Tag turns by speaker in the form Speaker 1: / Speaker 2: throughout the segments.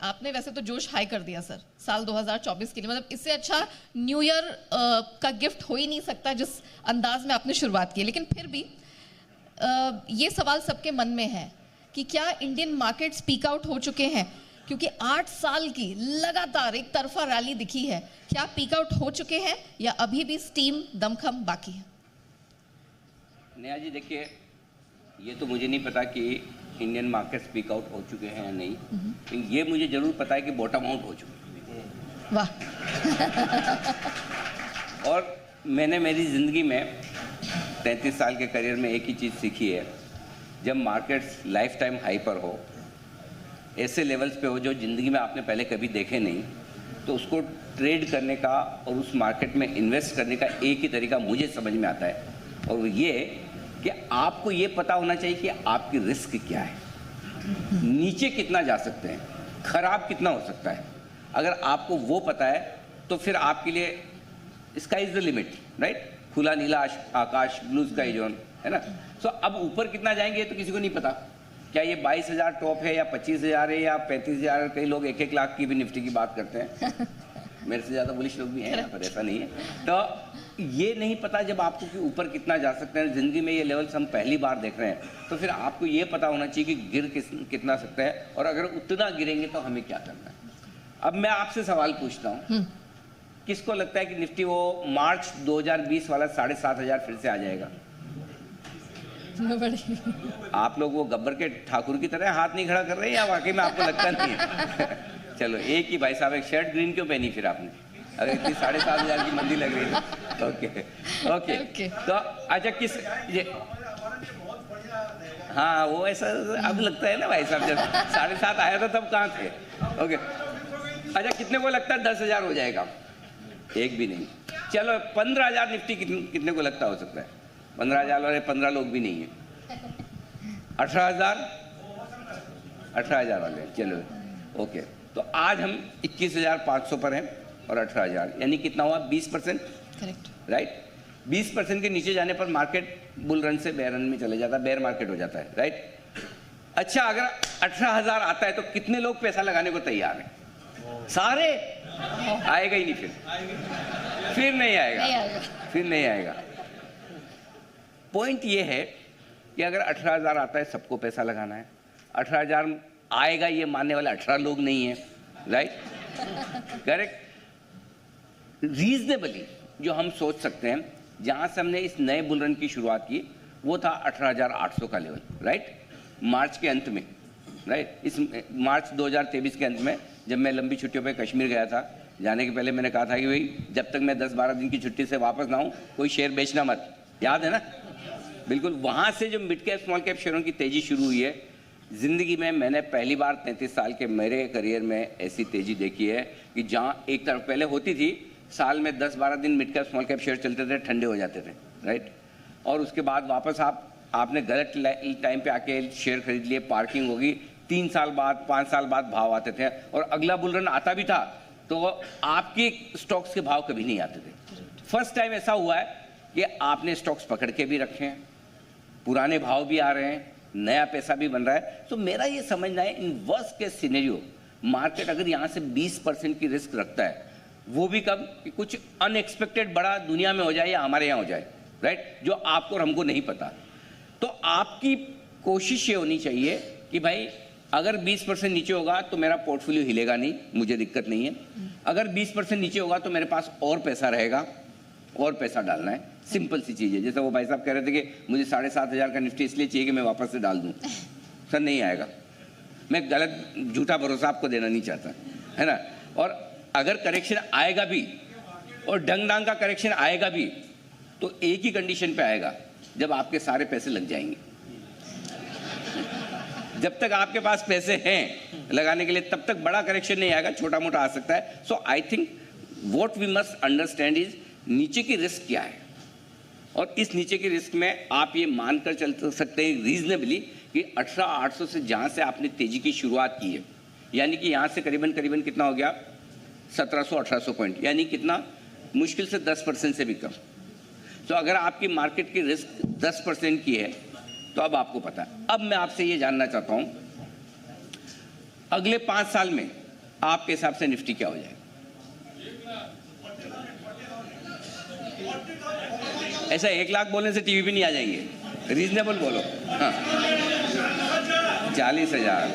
Speaker 1: आपने वैसे तो जोश हाई कर दिया सर साल 2024 के लिए, मतलब इससे अच्छा न्यू ईयर का गिफ्ट हो ही नहीं सकता जिस अंदाज में आपने शुरुआत की। लेकिन फिर भी ये सवाल सबके मन में है कि क्या इंडियन मार्केट स्पीक आउट हो चुके हैं, क्योंकि 8 साल की लगातार एक तरफा रैली दिखी है। क्या पीक आउट हो चुके हैं या अभी भी स्टीम दमखम बाकी है?
Speaker 2: नेहा जी देखिए, ये तो मुझे नहीं पता कि इंडियन मार्केट स्पीक आउट हो चुके हैं या नहीं, लेकिन ये मुझे जरूर पता है कि बॉटम आउट हो चुके हैं।
Speaker 1: वाह।
Speaker 2: और मैंने मेरी ज़िंदगी में 33 साल के करियर में एक ही चीज़ सीखी है, जब मार्केट्स लाइफ टाइम हाई पर हो, ऐसे लेवल्स पे हो जो ज़िंदगी में आपने पहले कभी देखे नहीं, तो उसको ट्रेड करने का और उस मार्केट में इन्वेस्ट करने का एक ही तरीका मुझे समझ में आता है, और वो ये कि आपको ये पता होना चाहिए कि आपकी रिस्क क्या है, नीचे कितना जा सकते हैं, खराब कितना हो सकता है। अगर आपको वो पता है तो फिर आपके लिए sky is the limit, right? खुला नीला आकाश, ब्लू स्काई जोन, है ना? सो अब ऊपर कितना जाएंगे तो किसी को नहीं पता। क्या ये 22,000 टॉप है या 25,000 है या 35,000? कई लोग 1-1 लाख की भी निफ्टी की बात करते हैं। मेरे से ज़्यादा बुलिश लोग भी हैं यहाँ पर, ऐसा नहीं है। तो ये नहीं पता जब आपको कि ऊपर कितना जा सकते हैं, ज़िंदगी में ये लेवल्स हम पहली बार देख रहे हैं, तो फिर आपको ये पता होना चाहिए कि गिर कितना सकता है, और अगर उतना गिरेंगे तो हमें क्या करना है। अब मैं आपसे सवाल पूछता हूँ, किसको लगता है कि निफ्टी वो मार्च 2020 वाला 7,500 फिर से आ जाएगा? आप लोग वो गब्बर के ठाकुर की तरह हाथ नहीं खड़ा कर रहे हैं या वाकई में आपको लगता नहीं है? चलो एक ही भाई साहब, एक शर्ट ग्रीन क्यों पहनी फिर आपने, अगर इतनी 7,500 की मंदी लग रही है? ओके। तो अच्छा किस ये, हाँ वो ऐसा अब लगता है ना भाई साहब, जब 7,500 आया था तब कहाँ थे? ओके अच्छा, कितने को लगता है 10,000 हो जाएगा? एक भी नहीं। चलो 15,000 निफ्टी कितने को लगता हो सकता है? 15,000 वाले 15 लोग भी नहीं है। 18,000 वाले, चलो ओके। तो आज हम 21,500 पर हैं और 18,000, यानी कितना हुआ? 20%,
Speaker 1: करेक्ट,
Speaker 2: राइट? 20% के नीचे जाने पर मार्केट बुल रन से बेयर रन में चले जाता है, बेयर मार्केट हो जाता है, राइट? अच्छा, अगर 18,000 आता है तो कितने लोग पैसा लगाने को तैयार हैं? सारे? आएगा ही नहीं, फिर नहीं आएगा, फिर नहीं आएगा। पॉइंट ये है कि अगर 18,000 आता है, सबको पैसा लगाना है। 18,000 आएगा ये मानने वाले 18 लोग नहीं है, राइट? करेक्ट। रीजनेबली जो हम सोच सकते हैं, जहां से हमने इस नए बुल रन की शुरुआत की, वो था 18,800 का लेवल, राइट? मार्च के अंत में, राइट? इस मार्च 2023 के अंत में, जब मैं लंबी छुट्टियों पे कश्मीर गया था, जाने के पहले मैंने कहा था कि भाई जब तक मैं 10-12 दिन की छुट्टी से वापस ना आऊँ, कोई शेयर बेचना मत, याद है ना? बिल्कुल। वहाँ से जो मिड कैप स्मॉल कैप शेयरों की तेज़ी शुरू हुई है, ज़िंदगी में मैंने पहली बार 33 साल के मेरे करियर में ऐसी तेज़ी देखी है कि जहाँ एक तरफ पहले होती थी, साल में 10-12 दिन mid cap small cap share चलते थे, ठंडे हो जाते थे, राइट? और उसके बाद वापस आपने गलत टाइम पे आके शेयर खरीद लिए, पार्किंग होगी, 3 साल बाद 5 साल बाद भाव आते थे, और अगला बुल रन आता भी था तो आपके स्टॉक्स के भाव कभी नहीं आते थे। फर्स्ट टाइम ऐसा हुआ है कि आपने स्टॉक्स पकड़ के भी रखे हैं, पुराने भाव भी आ रहे हैं, नया पैसा भी बन रहा है। तो मेरा ये समझना है, in worst case scenario market अगर यहाँ से 20% की रिस्क रखता है, वो भी कब कि कुछ अनएक्सपेक्टेड बड़ा दुनिया में हो जाए या हमारे यहाँ हो जाए, राइट? जो आपको और हमको नहीं पता। तो आपकी कोशिश ये होनी चाहिए कि भाई अगर 20% नीचे होगा तो मेरा पोर्टफोलियो हिलेगा नहीं, मुझे दिक्कत नहीं है। अगर 20% नीचे होगा तो मेरे पास और पैसा रहेगा, और पैसा डालना है। सिंपल सी चीज़ है। जैसे वो भाई साहब कह रहे थे कि मुझे 7,500 का निफ्टी इसलिए चाहिए कि मैं वापस से डाल दूं। सर नहीं आएगा, मैं गलत झूठा भरोसा आपको देना नहीं चाहता, है ना? और अगर करेक्शन आएगा भी, और डंग डांग का करेक्शन आएगा भी, तो एक ही कंडीशन पे आएगा, जब आपके सारे पैसे लग जाएंगे। जब तक आपके पास पैसे हैं लगाने के लिए, तब तक बड़ा करेक्शन नहीं आएगा, छोटा मोटा आ सकता है। So I think what we must understand is नीचे की रिस्क क्या है, और इस नीचे की रिस्क में आप ये मानकर चल सकते हैं रीजनेबली कि 18,800 से जहाँ से आपने तेजी की शुरुआत की है, यानी कि यहाँ से करीबन कितना हो गया? 1700-1800 पॉइंट, यानी कितना? मुश्किल से 10% से भी कम। तो अगर आपकी मार्केट की रिस्क 10% की है, तो अब आपको पता है। अब मैं आपसे ये जानना चाहता हूँ, अगले 5 साल में आपके हिसाब से निफ्टी क्या हो जाएगा? ऐसा 1 लाख बोलने से टीवी पे नहीं आ जाएंगे, रीजनेबल बोलो। हाँ 40,000,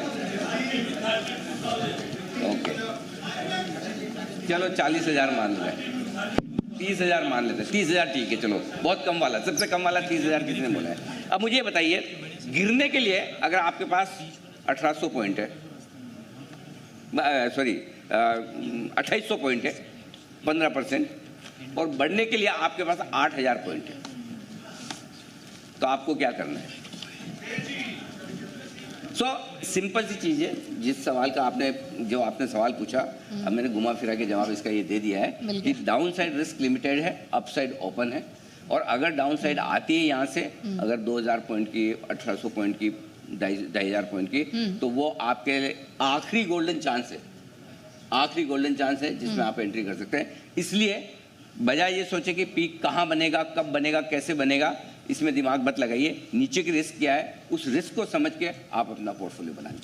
Speaker 2: ओके चलो 40,000 मान लेते, 30,000 मान लेते, 30,000 ठीक है, चलो बहुत कम वाला, सबसे कम वाला 30,000 किसने बोला है? अब मुझे ये बताइए, गिरने के लिए अगर आपके पास 1800 पॉइंट है, सॉरी 2800 पॉइंट है, 15%, और बढ़ने के लिए आपके पास 8,000 पॉइंट है, तो आपको क्या करना है? सिंपल सी चीज़ है, जिस सवाल का आपने सवाल पूछा, अब मैंने घुमा फिरा के जवाब इसका ये दे दिया है कि डाउन साइड रिस्क लिमिटेड है, अप साइड ओपन है, और अगर डाउन साइड आती है यहाँ से, अगर 2,000 पॉइंट की, 1,800 पॉइंट की, 2,500 पॉइंट की, तो वो आपके आखिरी गोल्डन चांस है, आखिरी गोल्डन चांस है जिसमें आप एंट्री कर सकते हैं। इसलिए बजाय ये सोचे कि पीक कहाँ बनेगा, कब बनेगा, कैसे बनेगा, इसमें दिमाग मत लगाइए। नीचे की रिस्क क्या है, उस रिस्क को समझ के आप अपना पोर्टफोलियो बनाएं।